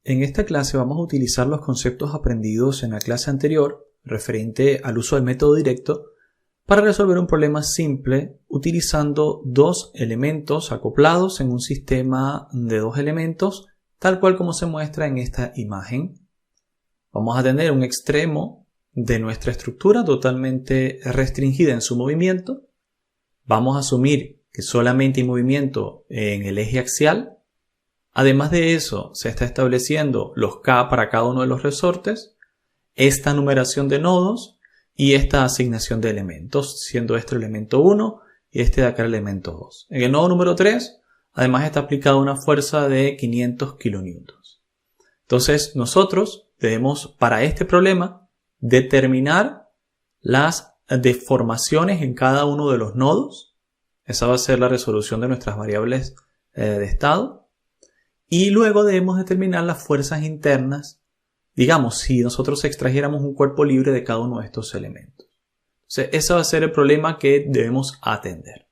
En esta clase vamos a utilizar los conceptos aprendidos en la clase anterior referente al uso del método directo para resolver un problema simple utilizando dos elementos acoplados en un sistema de dos elementos, tal cual como se muestra en esta imagen. Vamos a tener un extremo de nuestra estructura totalmente restringida en su movimiento. Vamos a asumir que solamente hay movimiento en el eje axial. Además de eso, se está estableciendo los K para cada uno de los resortes, esta numeración de nodos y esta asignación de elementos, siendo este el elemento 1 y este de acá el elemento 2. En el nodo número 3, además está aplicada una fuerza de 500 kN. Entonces, nosotros debemos, para este problema, determinar las deformaciones en cada uno de los nodos. Esa va a ser la resolución de nuestras variables de estado. Y luego debemos determinar las fuerzas internas, digamos, si nosotros extrajéramos un cuerpo libre de cada uno de estos elementos. Entonces, ese va a ser el problema que debemos atender.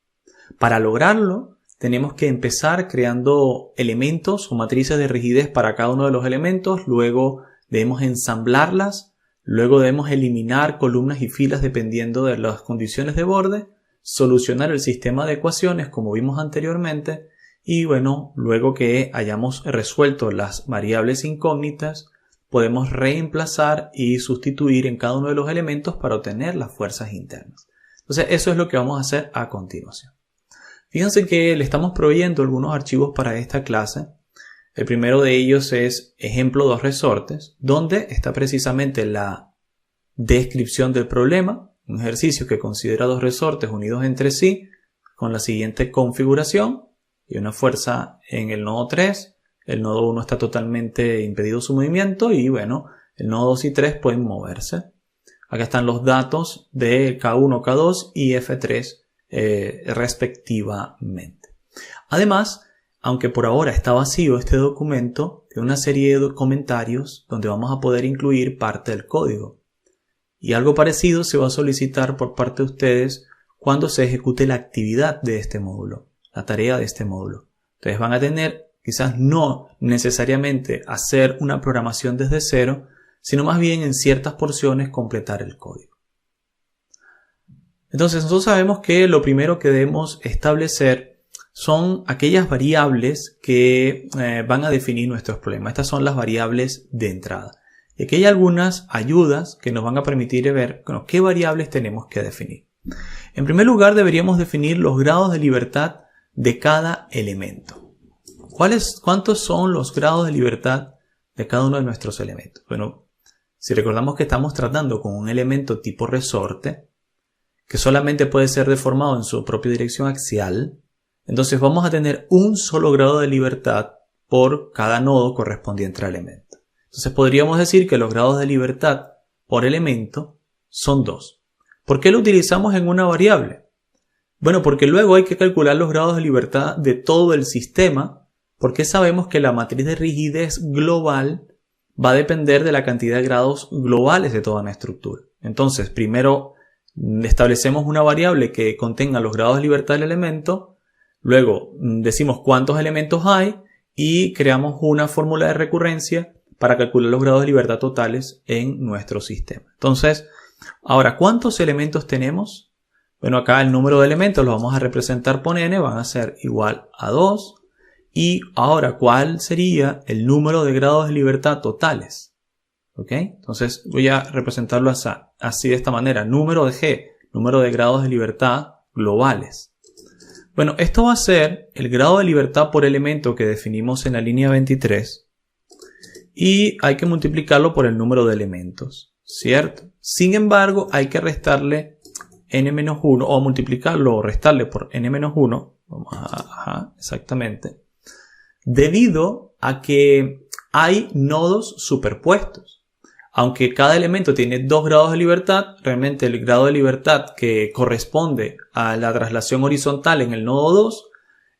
Para lograrlo, tenemos que empezar creando elementos o matrices de rigidez para cada uno de los elementos, luego debemos ensamblarlas, luego debemos eliminar columnas y filas dependiendo de las condiciones de borde, solucionar el sistema de ecuaciones como vimos anteriormente, y bueno, luego que hayamos resuelto las variables incógnitas, podemos reemplazar y sustituir en cada uno de los elementos para obtener las fuerzas internas. Entonces, eso es lo que vamos a hacer a continuación. Fíjense que le estamos proveyendo algunos archivos para esta clase. El primero de ellos es ejemplo 2 resortes, donde está precisamente la descripción del problema, un ejercicio que considera dos resortes unidos entre sí con la siguiente configuración. Y una fuerza en el nodo 3, el nodo 1 está totalmente impedido su movimiento y bueno, el nodo 2 y 3 pueden moverse. Acá están los datos de K1, K2 y F3 respectivamente. Además, aunque por ahora está vacío este documento, tiene una serie de comentarios donde vamos a poder incluir parte del código. Y algo parecido se va a solicitar por parte de ustedes cuando se ejecute la actividad de este módulo. La tarea de este módulo. Ustedes van a tener, quizás no necesariamente hacer una programación desde cero, sino más bien en ciertas porciones completar el código. Entonces nosotros sabemos que lo primero que debemos establecer son aquellas variables que van a definir nuestros problemas. Estas son las variables de entrada. Y aquí hay algunas ayudas que nos van a permitir ver qué variables tenemos que definir. En primer lugar, deberíamos definir los grados de libertad de cada elemento. ¿Cuántos son los grados de libertad de cada uno de nuestros elementos? Bueno, si recordamos que estamos tratando con un elemento tipo resorte, que solamente puede ser deformado en su propia dirección axial, entonces vamos a tener un solo grado de libertad por cada nodo correspondiente al elemento. Entonces podríamos decir que los grados de libertad por elemento son 2. ¿Por qué lo utilizamos en una variable? Bueno, porque luego hay que calcular los grados de libertad de todo el sistema, porque sabemos que la matriz de rigidez global va a depender de la cantidad de grados globales de toda nuestra estructura. Entonces, primero establecemos una variable que contenga los grados de libertad del elemento, luego decimos cuántos elementos hay y creamos una fórmula de recurrencia para calcular los grados de libertad totales en nuestro sistema. Entonces, ahora, ¿cuántos elementos tenemos? Bueno, acá el número de elementos lo vamos a representar por n, van a ser igual a 2. Y ahora, ¿cuál sería el número de grados de libertad totales? ¿Ok? Entonces voy a representarlo así de esta manera. Número de G, número de grados de libertad globales. Bueno, esto va a ser el grado de libertad por elemento que definimos en la línea 23. Y hay que multiplicarlo por el número de elementos, ¿cierto? Sin embargo, hay que restarle n-1 o multiplicarlo o restarle por n-1, exactamente, debido a que hay nodos superpuestos. Aunque cada elemento tiene 2 grados de libertad, realmente el grado de libertad que corresponde a la traslación horizontal en el nodo 2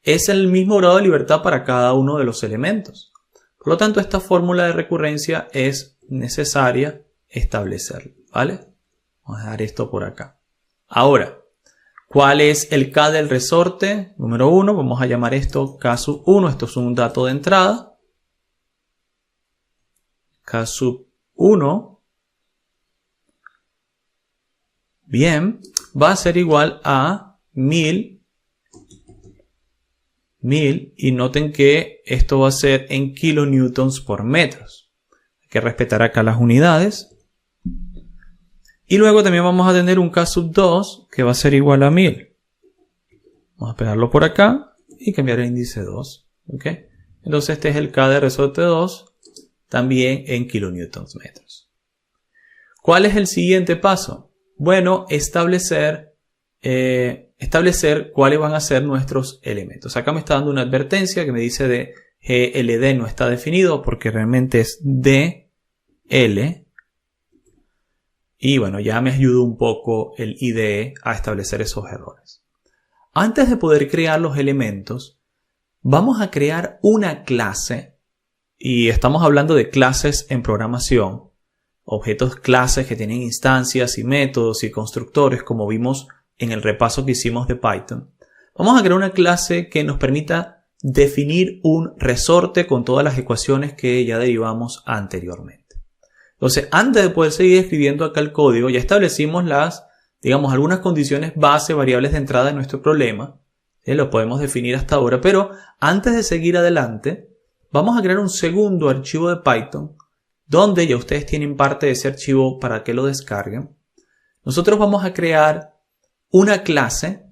es el mismo grado de libertad para cada uno de los elementos. Por lo tanto, esta fórmula de recurrencia es necesaria establecerla, ¿vale? Vamos a dejar esto por acá. Ahora, ¿cuál es el K del resorte? Número 1, vamos a llamar esto caso 1, esto es un dato de entrada. K sub 1, bien, va a ser igual a 1000, y noten que esto va a ser en kilonewtons por metros. Hay que respetar acá las unidades. Y luego también vamos a tener un K sub 2 que va a ser igual a 1000. Vamos a pegarlo por acá y cambiar el índice 2. ¿Okay? Entonces este es el K de resorte 2, también en kilonewtons metros. ¿Cuál es el siguiente paso? Bueno, establecer cuáles van a ser nuestros elementos. Acá me está dando una advertencia que me dice de GLD no está definido porque realmente es DL. Y bueno, ya me ayudó un poco el IDE a establecer esos errores. Antes de poder crear los elementos, vamos a crear una clase. Y estamos hablando de clases en programación. Objetos clases que tienen instancias y métodos y constructores, como vimos en el repaso que hicimos de Python. Vamos a crear una clase que nos permita definir un resorte con todas las ecuaciones que ya derivamos anteriormente. Entonces, antes de poder seguir escribiendo acá el código, ya establecimos algunas condiciones base, variables de entrada de nuestro problema. Lo podemos definir hasta ahora, pero antes de seguir adelante, vamos a crear un segundo archivo de Python, donde ya ustedes tienen parte de ese archivo para que lo descarguen. Nosotros vamos a crear una clase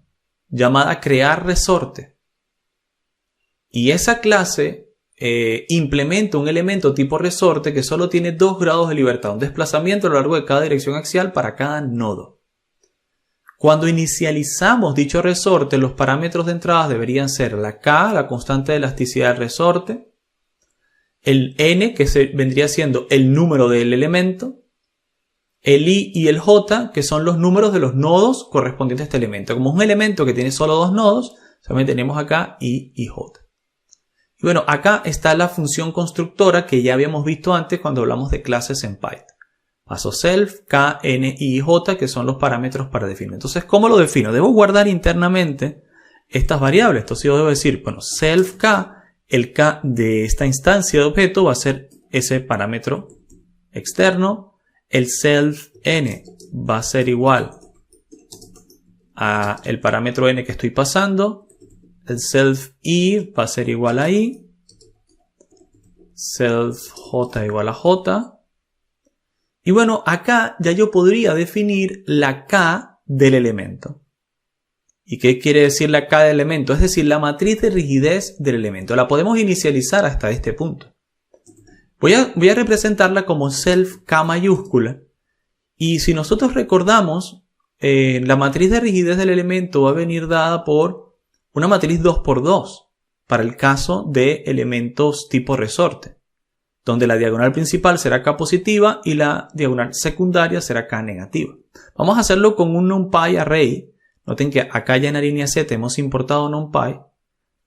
llamada crear resorte. Y esa clase implementa un elemento tipo resorte que solo tiene 2 grados de libertad, un desplazamiento a lo largo de cada dirección axial para cada nodo. Cuando inicializamos dicho resorte, los parámetros de entrada deberían ser la K, la constante de elasticidad del resorte, el N, que vendría siendo el número del elemento, el I y el J, que son los números de los nodos correspondientes a este elemento. Como es un elemento que tiene solo 2 nodos, solamente tenemos acá I y J. Y bueno, acá está la función constructora que ya habíamos visto antes cuando hablamos de clases en Python. Paso self, K, N, I y J, que son los parámetros para definir. Entonces, ¿cómo lo defino? Debo guardar internamente estas variables. Entonces yo debo decir, bueno, self K, el K de esta instancia de objeto va a ser ese parámetro externo. El self N va a ser igual a el parámetro N que estoy pasando. El self I va a ser igual a I. Self J igual a J. Y bueno, acá ya yo podría definir la K del elemento. ¿Y qué quiere decir la K del elemento? Es decir, la matriz de rigidez del elemento. La podemos inicializar hasta este punto. Voy a representarla como self K mayúscula. Y si nosotros recordamos, la matriz de rigidez del elemento va a venir dada por una matriz 2×2 para el caso de elementos tipo resorte, donde la diagonal principal será K positiva y la diagonal secundaria será K negativa. Vamos a hacerlo con un NumPy array. Noten que acá ya en la línea Z hemos importado NumPy.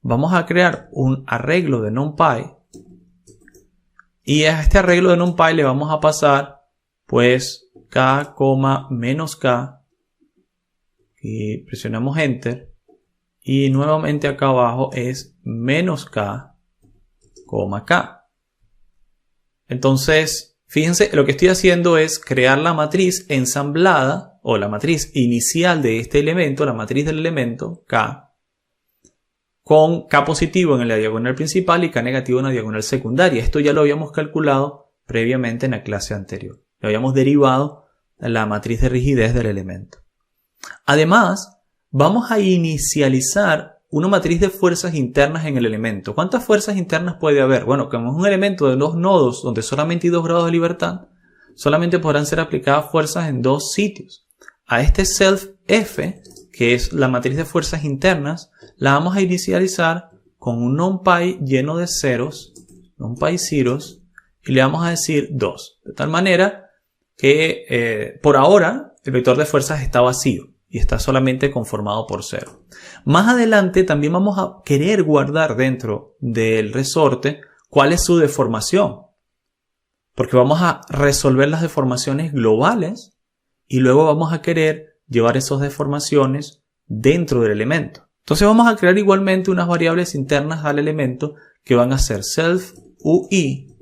Vamos a crear un arreglo de NumPy y a este arreglo de NumPy le vamos a pasar pues K, menos K y presionamos Enter. Y nuevamente acá abajo es menos K, K. Entonces, fíjense, lo que estoy haciendo es crear la matriz ensamblada o la matriz inicial de este elemento, la matriz del elemento K, con K positivo en la diagonal principal y K negativo en la diagonal secundaria. Esto ya lo habíamos calculado previamente en la clase anterior. Lo habíamos derivado de la matriz de rigidez del elemento. Además, vamos a inicializar una matriz de fuerzas internas en el elemento. ¿Cuántas fuerzas internas puede haber? Bueno, como es un elemento de 2 nodos donde solamente hay 2 grados de libertad, solamente podrán ser aplicadas fuerzas en 2 sitios. A este self F, que es la matriz de fuerzas internas, la vamos a inicializar con un NumPy lleno de ceros, NumPy zeros, y le vamos a decir 2. De tal manera que por ahora el vector de fuerzas está vacío y está solamente conformado por 0. Más adelante también vamos a querer guardar dentro del resorte cuál es su deformación, porque vamos a resolver las deformaciones globales y luego vamos a querer llevar esas deformaciones dentro del elemento. Entonces vamos a crear igualmente unas variables internas al elemento que van a ser self UI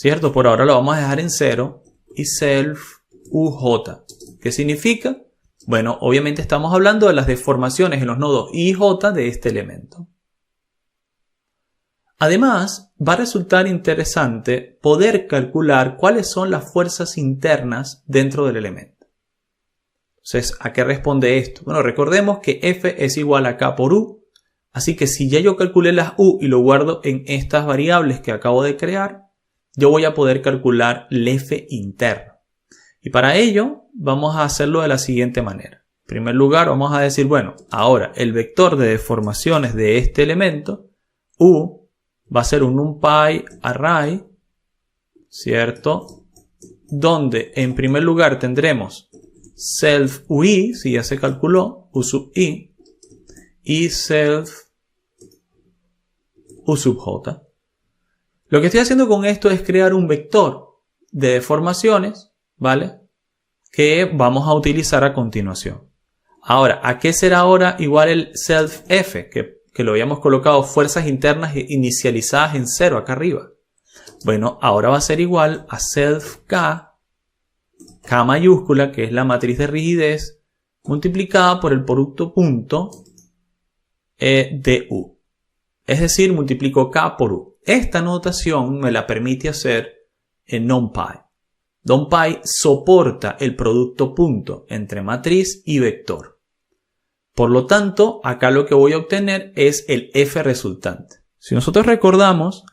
¿cierto? Por ahora lo vamos a dejar en 0 y self uj. ¿Qué significa? Bueno, obviamente estamos hablando de las deformaciones en los nodos I y J de este elemento. Además, va a resultar interesante poder calcular cuáles son las fuerzas internas dentro del elemento. Entonces, ¿a qué responde esto? Bueno, recordemos que F es igual a K por U, así que si ya yo calculé las U y lo guardo en estas variables que acabo de crear, yo voy a poder calcular el F interno. Y para ello, vamos a hacerlo de la siguiente manera. En primer lugar, vamos a decir, bueno, ahora el vector de deformaciones de este elemento, U, va a ser un NumPy array, ¿cierto? Donde en primer lugar tendremos self UI, si ya se calculó, U sub I, y self U sub J. Lo que estoy haciendo con esto es crear un vector de deformaciones, ¿vale? Que vamos a utilizar a continuación. Ahora, ¿a qué será ahora igual el self F? Que lo habíamos colocado fuerzas internas inicializadas en 0 acá arriba. Bueno, ahora va a ser igual a self K, K mayúscula, que es la matriz de rigidez, multiplicada por el producto punto de U. Es decir, multiplico K por U. Esta notación me la permite hacer en NumPy. NumPy soporta el producto punto entre matriz y vector. Por lo tanto, acá lo que voy a obtener es el F resultante. Si nosotros recordamos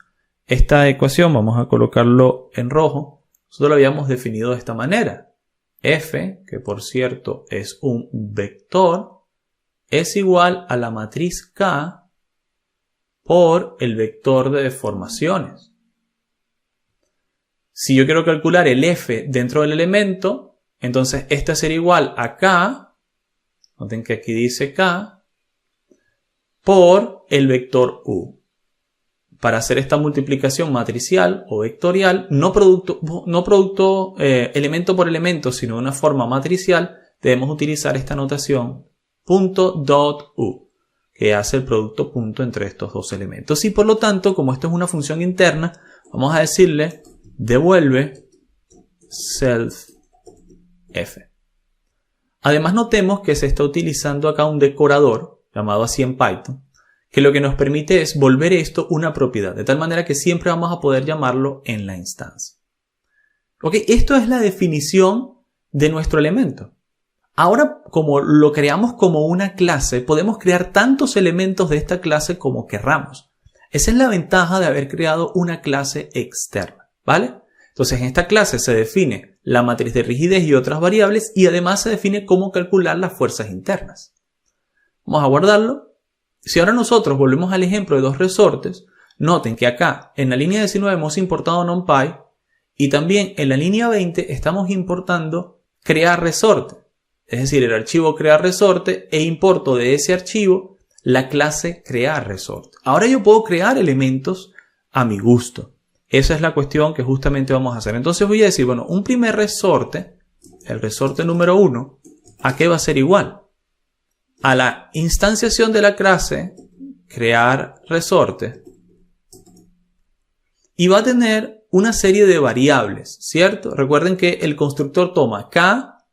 esta ecuación, vamos a colocarlo en rojo, nosotros lo habíamos definido de esta manera. F, que por cierto es un vector, es igual a la matriz K por el vector de deformaciones. Si yo quiero calcular el F dentro del elemento, entonces este será igual a K, noten que aquí dice K, por el vector U. Para hacer esta multiplicación matricial o vectorial, no elemento por elemento, sino de una forma matricial, debemos utilizar esta notación .u, que hace el producto punto entre estos dos elementos. Y por lo tanto, como esto es una función interna, vamos a decirle devuelve self F. Además, notemos que se está utilizando acá un decorador, llamado así en Python, que lo que nos permite es volver esto una propiedad, de tal manera que siempre vamos a poder llamarlo en la instancia. Ok, esto es la definición de nuestro elemento. Ahora, como lo creamos como una clase, podemos crear tantos elementos de esta clase como querramos. Esa es la ventaja de haber creado una clase externa, ¿vale? Entonces, en esta clase se define la matriz de rigidez y otras variables y además se define cómo calcular las fuerzas internas. Vamos a guardarlo. Si ahora nosotros volvemos al ejemplo de dos resortes, noten que acá en la línea 19 hemos importado NumPy y también en la línea 20 estamos importando crear resorte. Es decir, el archivo crear resorte e importo de ese archivo la clase crear resorte. Ahora yo puedo crear elementos a mi gusto. Esa es la cuestión que justamente vamos a hacer. Entonces voy a decir, bueno, un primer resorte, el resorte número 1, ¿a qué va a ser igual? A la instanciación de la clase crear resorte. Y va a tener una serie de variables, ¿cierto? Recuerden que el constructor toma K,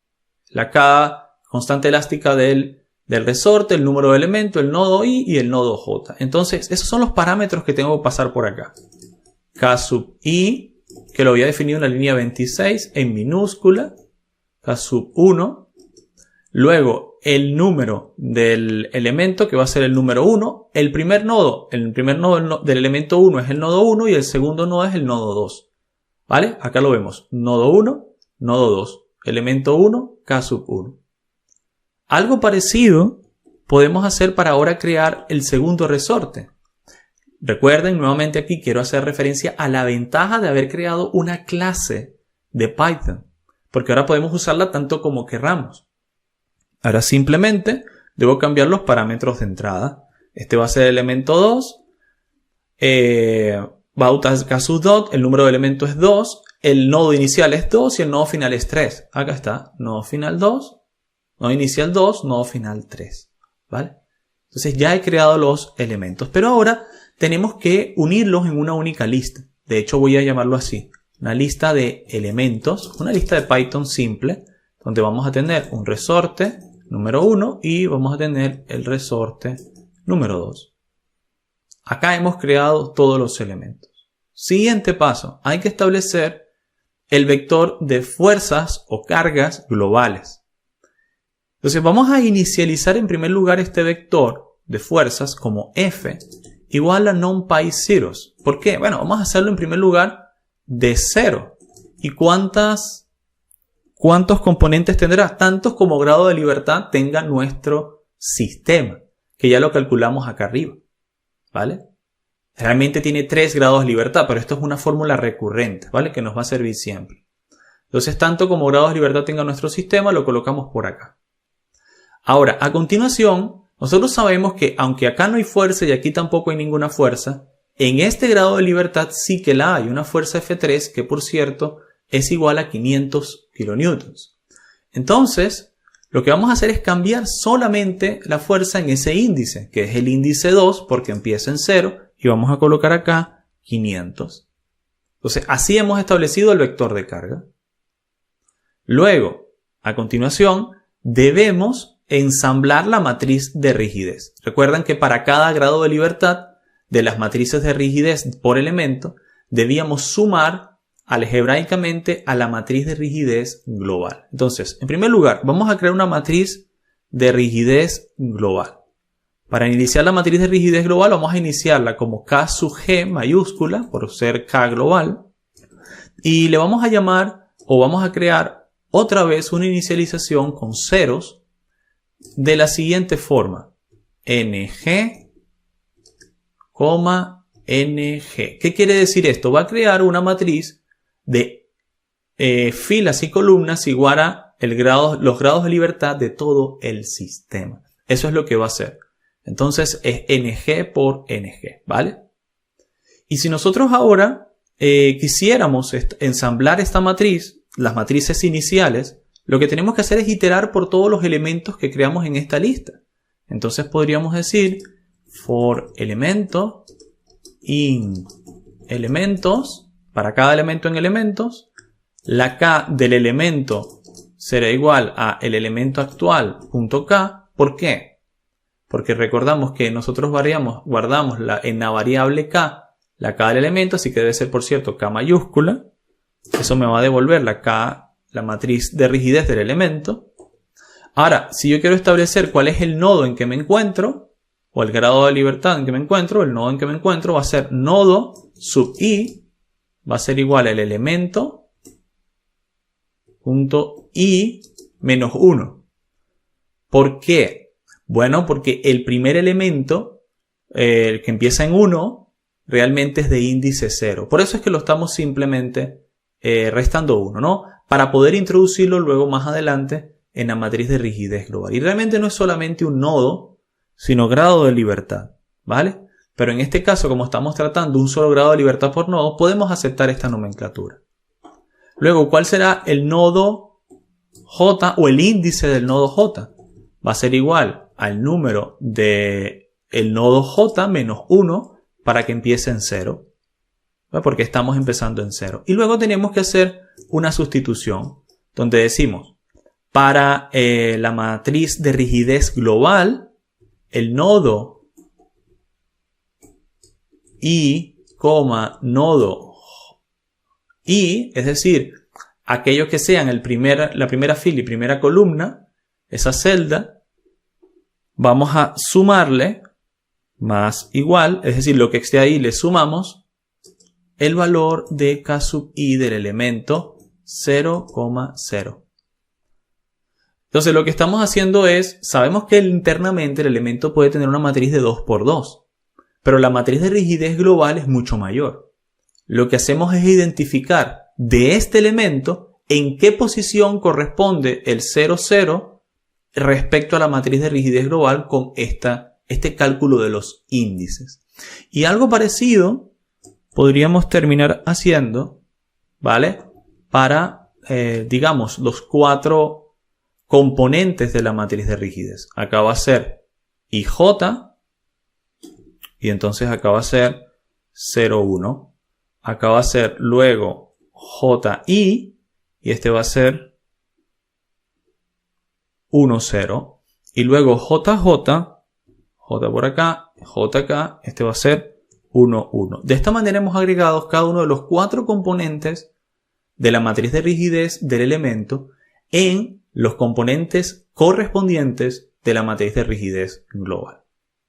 la K constante elástica del resorte, el número de elemento, el nodo I y el nodo J. Entonces, esos son los parámetros que tengo que pasar por acá. K sub I, que lo había definido en la línea 26 en minúscula, K sub 1. Luego, el número del elemento, que va a ser el número 1. El primer nodo del elemento 1 es el nodo 1 y el segundo nodo es el nodo 2. ¿Vale? Acá lo vemos. Nodo 1, nodo 2. Elemento 1, K sub 1. Algo parecido podemos hacer para ahora crear el segundo resorte. Recuerden, nuevamente aquí quiero hacer referencia a la ventaja de haber creado una clase de Python, porque ahora podemos usarla tanto como querramos. Ahora simplemente debo cambiar los parámetros de entrada. Este va a ser el elemento 2, va a usar K sub 2, el número de elementos es 2, el nodo inicial es 2 y el nodo final es 3. Acá está, nodo final 2, nodo inicial 2, nodo final 3. ¿Vale? Entonces ya he creado los elementos, pero ahora tenemos que unirlos en una única lista. De hecho voy a llamarlo así, una lista de elementos, una lista de Python simple, donde vamos a tener un resorte número 1 y vamos a tener el resorte número 2. Acá hemos creado todos los elementos. Siguiente paso, hay que establecer el vector de fuerzas o cargas globales. Entonces vamos a inicializar en primer lugar este vector de fuerzas como F igual a NumPy zeros. ¿Por qué? Bueno, vamos a hacerlo en primer lugar de 0. ¿Y cuántos componentes tendrá? Tantos como grado de libertad tenga nuestro sistema, que ya lo calculamos acá arriba, ¿vale? Realmente tiene 3 grados de libertad, pero esto es una fórmula recurrente, ¿vale? Que nos va a servir siempre. Entonces, tanto como grados de libertad tenga nuestro sistema, lo colocamos por acá. Ahora, a continuación, nosotros sabemos que aunque acá no hay fuerza y aquí tampoco hay ninguna fuerza, en este grado de libertad sí que la hay, una fuerza F3 que, por cierto, es igual a 500 kilonewtons. Entonces, lo que vamos a hacer es cambiar solamente la fuerza en ese índice, que es el índice 2 porque empieza en 0, y vamos a colocar acá 500. Entonces, así hemos establecido el vector de carga. Luego, a continuación, debemos ensamblar la matriz de rigidez. Recuerdan que para cada grado de libertad de las matrices de rigidez por elemento, debíamos sumar algebraicamente a la matriz de rigidez global. Entonces, en primer lugar, vamos a crear una matriz de rigidez global. Para iniciar la matriz de rigidez global, vamos a iniciarla como K sub G mayúscula, por ser K global, y le vamos a llamar, o vamos a crear otra vez una inicialización con ceros, de la siguiente forma: NG, NG. ¿Qué quiere decir esto? Va a crear una matriz de filas y columnas igual a los grados de libertad de todo el sistema. Eso es lo que va a hacer. Entonces es NG por NG, ¿vale? Y si nosotros ahora quisiéramos ensamblar esta matriz, las matrices iniciales, lo que tenemos que hacer es iterar por todos los elementos que creamos en esta lista. Entonces podríamos decir for elemento in elementos, para cada elemento en elementos, la K del elemento será igual a el elemento actual.K. ¿Por qué? Porque recordamos que nosotros guardamos en la variable K, la K del elemento, así que debe ser, por cierto, K mayúscula. Eso me va a devolver la K, la matriz de rigidez del elemento. Ahora, si yo quiero establecer cuál es el nodo en que me encuentro, o el grado de libertad en que me encuentro, el nodo en que me encuentro va a ser nodo sub i, va a ser igual al elemento punto i menos 1. ¿Por qué? Bueno, porque el primer elemento, el que empieza en 1, realmente es de índice 0. Por eso es que lo estamos simplemente restando 1, ¿no? Para poder introducirlo luego más adelante en la matriz de rigidez global. Y realmente no es solamente un nodo, sino grado de libertad, ¿vale? Pero en este caso, como estamos tratando un solo grado de libertad por nodo, podemos aceptar esta nomenclatura. Luego, ¿cuál será el nodo J o el índice del nodo J? Va a ser igual al número del nodo J menos 1 para que empiece en 0. Porque estamos empezando en 0. Y luego tenemos que hacer una sustitución donde decimos para la matriz de rigidez global, el nodo I, nodo I, es decir, aquellos que sean la primera fila y primera columna, esa celda, vamos a sumarle más igual, es decir, lo que esté ahí le sumamos el valor de K sub i del elemento 0,0. Entonces lo que estamos haciendo es, sabemos que internamente el elemento puede tener una matriz de 2 por 2, pero la matriz de rigidez global es mucho mayor. Lo que hacemos es identificar de este elemento en qué posición corresponde el 0,0 respecto a la matriz de rigidez global con este cálculo de los índices. Y algo parecido podríamos terminar haciendo, ¿vale? Para, digamos, los 4 componentes de la matriz de rigidez. Acá va a ser IJ, y entonces acá va a ser 0,1. Acá va a ser luego JI y este va a ser 1, 0. Y luego JJ, J por acá, J acá, este va a ser 1, 1. De esta manera hemos agregado cada uno de los 4 componentes de la matriz de rigidez del elemento en los componentes correspondientes de la matriz de rigidez global.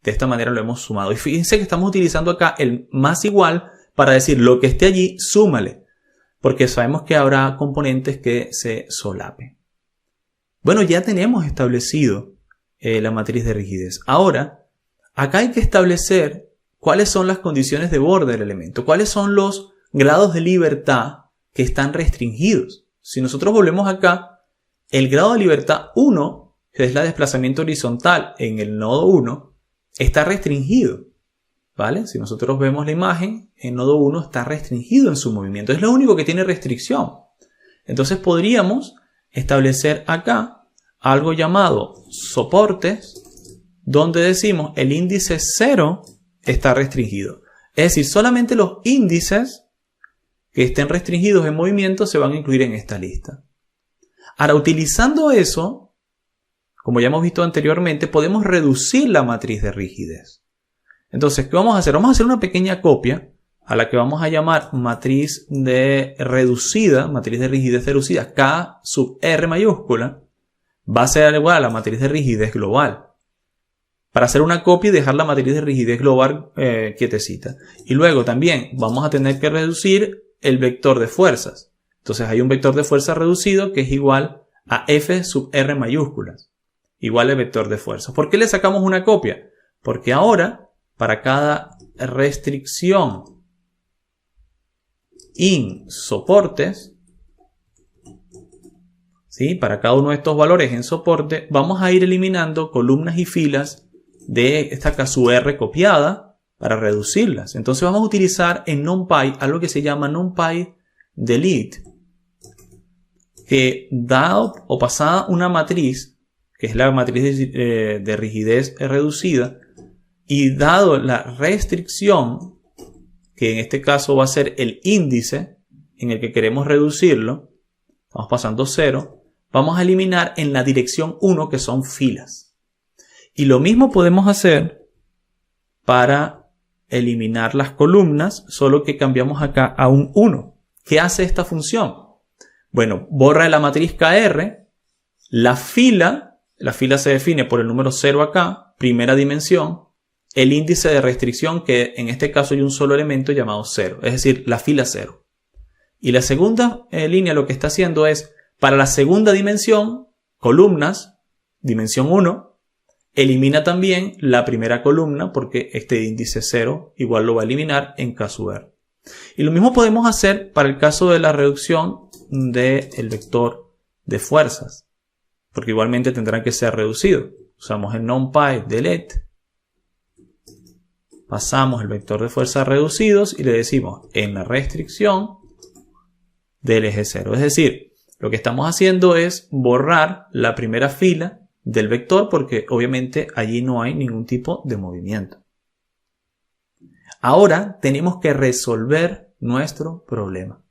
De esta manera lo hemos sumado. Y fíjense que estamos utilizando acá el más igual para decir lo que esté allí, súmale. Porque sabemos que habrá componentes que se solapen. Bueno, ya tenemos establecido la matriz de rigidez. Ahora, acá hay que establecer cuáles son las condiciones de borde del elemento. Cuáles son los grados de libertad que están restringidos. Si nosotros volvemos acá, el grado de libertad 1, que es el desplazamiento horizontal en el nodo 1, está restringido, ¿vale? Si nosotros vemos la imagen, el nodo 1 está restringido en su movimiento. Es lo único que tiene restricción. Entonces podríamos establecer acá algo llamado soportes, donde decimos el índice 0 está restringido. Es decir, solamente los índices que estén restringidos en movimiento se van a incluir en esta lista. Ahora, utilizando eso, como ya hemos visto anteriormente, podemos reducir la matriz de rigidez. Entonces, ¿qué vamos a hacer? Vamos a hacer una pequeña copia a la que vamos a llamar matriz de rigidez reducida, K sub R mayúscula, va a ser igual a la matriz de rigidez global. Para hacer una copia y dejar la matriz de rigidez global quietecita. Y luego también vamos a tener que reducir el vector de fuerzas. Entonces hay un vector de fuerza reducido que es igual a F sub R mayúsculas. Igual al vector de fuerza. ¿Por qué le sacamos una copia? Porque ahora, para cada restricción in soportes, ¿sí? Para cada uno de estos valores en soporte, vamos a ir eliminando columnas y filas de esta K sub R copiada para reducirlas. Entonces vamos a utilizar en NumPy algo que se llama NumPy delete, que dado o pasada una matriz, que es la matriz de rigidez reducida, y dado la restricción, que en este caso va a ser el índice en el que queremos reducirlo, estamos pasando 0, vamos a eliminar en la dirección 1, que son filas. Y lo mismo podemos hacer para eliminar las columnas, solo que cambiamos acá a un 1. ¿Qué hace esta función? Bueno, borra la matriz KR, la fila se define por el número 0 acá, primera dimensión, el índice de restricción, que en este caso hay un solo elemento llamado 0, es decir, la fila 0. Y la segunda línea lo que está haciendo es, para la segunda dimensión, columnas, dimensión 1, elimina también la primera columna, porque este índice 0 igual lo va a eliminar en K sub R. Y lo mismo podemos hacer para el caso de la reducción del vector de fuerzas, porque igualmente tendrán que ser reducidos. Usamos el NumPy delete, pasamos el vector de fuerzas reducidos y le decimos en la restricción del eje 0. Es decir, lo que estamos haciendo es borrar la primera fila del vector porque obviamente allí no hay ningún tipo de movimiento. Ahora tenemos que resolver nuestro problema.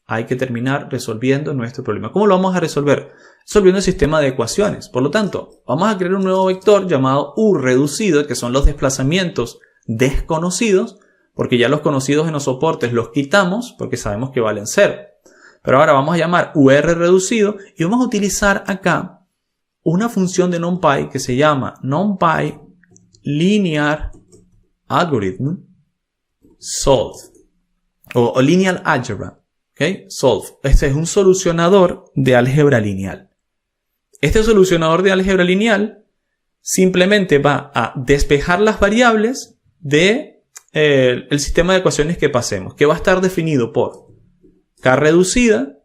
Hay que terminar resolviendo nuestro problema. ¿Cómo lo vamos a resolver? Resolviendo el sistema de ecuaciones. Por lo tanto, vamos a crear un nuevo vector llamado U reducido, que son los desplazamientos desconocidos, porque ya los conocidos en los soportes los quitamos porque sabemos que valen 0. Pero ahora vamos a llamar UR reducido y vamos a utilizar acá una función de NumPy que se llama NumPy Linear Algorithm Solve o Linear Algebra. ¿Okay? Solve. Este es un solucionador de álgebra lineal. Este solucionador de álgebra lineal simplemente va a despejar las variables del sistema de ecuaciones que pasemos, que va a estar definido por K reducida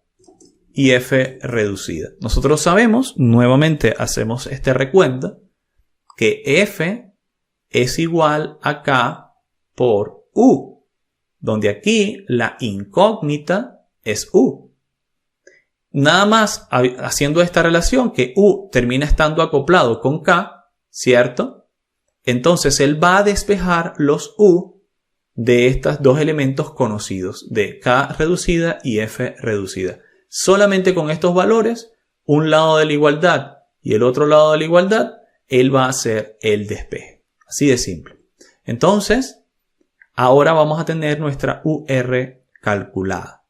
y F reducida. Nosotros sabemos, nuevamente hacemos este recuento, que F es igual a K por U, donde aquí la incógnita es U. Nada más haciendo esta relación que U termina estando acoplado con K, ¿cierto? Entonces él va a despejar los U de estos dos elementos conocidos, de K reducida y F reducida. Solamente con estos valores, un lado de la igualdad y el otro lado de la igualdad, él va a hacer el despeje. Así de simple. Entonces, ahora vamos a tener nuestra UR calculada.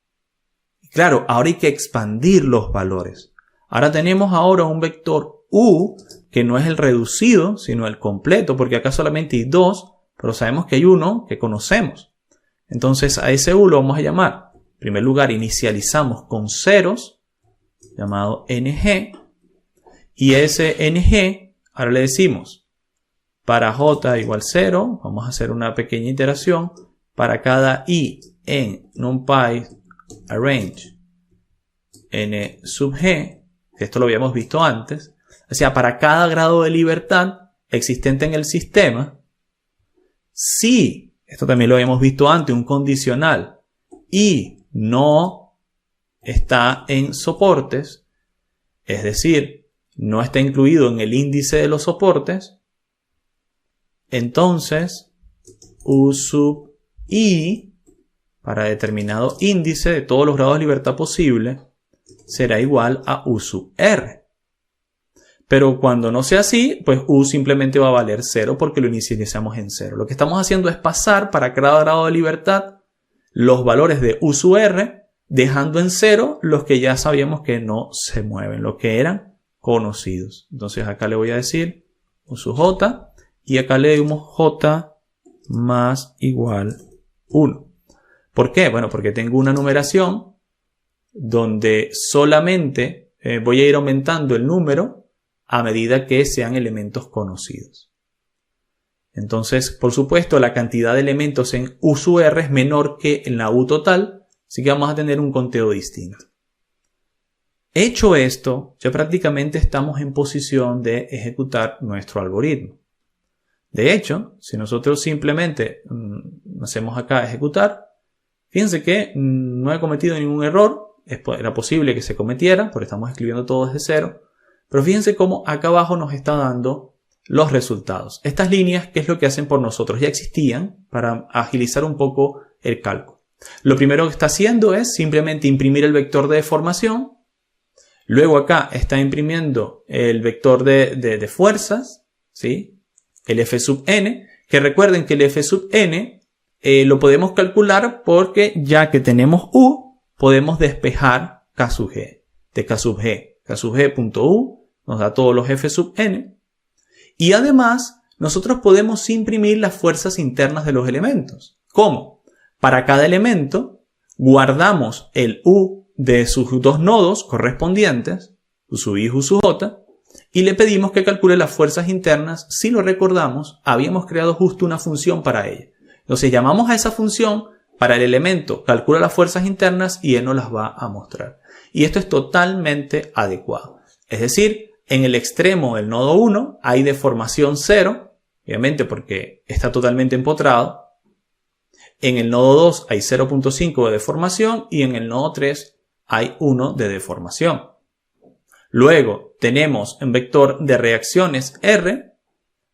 Claro, ahora hay que expandir los valores. Ahora tenemos un vector U, que no es el reducido, sino el completo, porque acá solamente hay dos, pero sabemos que hay uno que conocemos. Entonces a ese U lo vamos a llamar. En primer lugar, inicializamos con ceros, llamado NG, y ese NG, ahora le decimos, para J igual 0, vamos a hacer una pequeña iteración, para cada I en NumPy arrange N sub G, esto lo habíamos visto antes, o sea, para cada grado de libertad existente en el sistema, si, esto también lo habíamos visto antes, un condicional, y no está en soportes, es decir, no está incluido en el índice de los soportes, entonces U sub I, para determinado índice de todos los grados de libertad posible, será igual a U sub R. Pero cuando no sea así, pues U simplemente va a valer 0 porque lo inicializamos en 0. Lo que estamos haciendo es pasar para cada grado de libertad los valores de U sub R, dejando en 0 los que ya sabíamos que no se mueven, los que eran conocidos. Entonces acá le voy a decir U sub J y acá le dimos J más igual 1. ¿Por qué? Bueno, porque tengo una numeración donde solamente voy a ir aumentando el número a medida que sean elementos conocidos. Entonces, por supuesto, la cantidad de elementos en U sub R es menor que en la U total, así que vamos a tener un conteo distinto. Hecho esto, ya prácticamente estamos en posición de ejecutar nuestro algoritmo. De hecho, si nosotros simplemente hacemos acá ejecutar, fíjense que no he cometido ningún error, era posible que se cometiera, porque estamos escribiendo todo desde cero, pero fíjense cómo acá abajo nos está dando los resultados. Estas líneas, ¿qué es lo que hacen por nosotros? Ya existían para agilizar un poco el cálculo. Lo primero que está haciendo es simplemente imprimir el vector de deformación. Luego acá está imprimiendo el vector de fuerzas, ¿sí? El F sub n, que recuerden que el F sub n lo podemos calcular porque ya que tenemos U, podemos despejar K sub G. De K sub G, K sub G.U nos da todos los F sub n. Y además, nosotros podemos imprimir las fuerzas internas de los elementos. ¿Cómo? Para cada elemento, guardamos el U de sus dos nodos correspondientes, U sub I y U sub J, y le pedimos que calcule las fuerzas internas. Si lo recordamos, habíamos creado justo una función para ella. Entonces llamamos a esa función para el elemento, calcula las fuerzas internas y él nos las va a mostrar. Y esto es totalmente adecuado. Es decir, en el extremo del nodo 1 hay deformación 0, obviamente porque está totalmente empotrado. En el nodo 2 hay 0.5 de deformación y en el nodo 3 hay 1 de deformación. Luego tenemos un vector de reacciones R,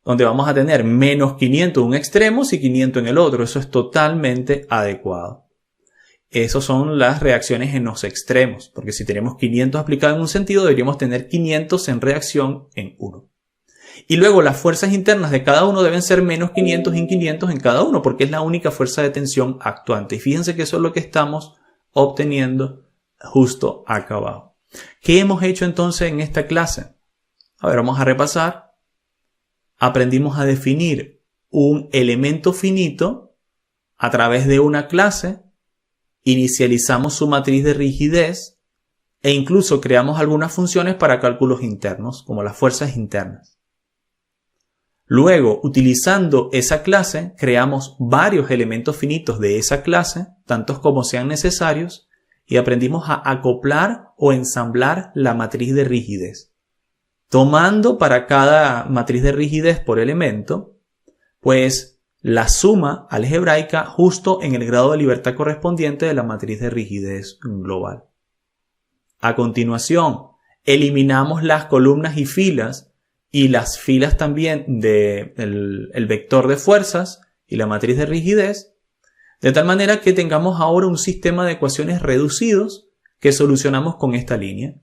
donde vamos a tener menos 500 en un extremo y 500 en el otro. Eso es totalmente adecuado. Esas son las reacciones en los extremos, porque si tenemos 500 aplicados en un sentido, deberíamos tener 500 en reacción en uno. Y luego las fuerzas internas de cada uno deben ser menos 500 y 500 en cada uno, porque es la única fuerza de tensión actuante. Y fíjense que eso es lo que estamos obteniendo justo acá abajo. ¿Qué hemos hecho entonces en esta clase? A ver, vamos a repasar. Aprendimos a definir un elemento finito a través de una clase. Inicializamos su matriz de rigidez e incluso creamos algunas funciones para cálculos internos, como las fuerzas internas. Luego, utilizando esa clase, creamos varios elementos finitos de esa clase, tantos como sean necesarios, y aprendimos a acoplar o ensamblar la matriz de rigidez. Tomando para cada matriz de rigidez por elemento, pues la suma algebraica justo en el grado de libertad correspondiente de la matriz de rigidez global. A continuación, eliminamos las columnas y filas y las filas también del vector de fuerzas y la matriz de rigidez De tal manera que tengamos ahora un sistema de ecuaciones reducidos que solucionamos con esta línea.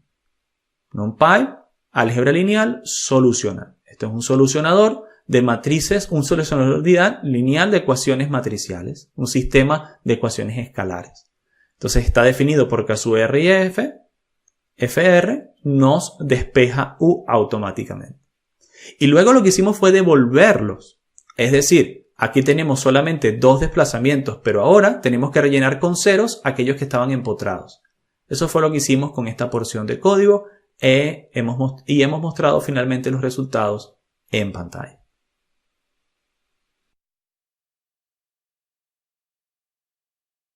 NumPy, álgebra lineal, solucionar. Esto es un solucionador de matrices, un solucionador lineal de ecuaciones matriciales, un sistema de ecuaciones escalares. Entonces está definido por que su R y F, FR nos despeja U automáticamente. Y luego lo que hicimos fue devolverlos. Es decir, aquí tenemos solamente dos desplazamientos, pero ahora tenemos que rellenar con ceros aquellos que estaban empotrados. Eso fue lo que hicimos con esta porción de código y hemos mostrado finalmente los resultados en pantalla.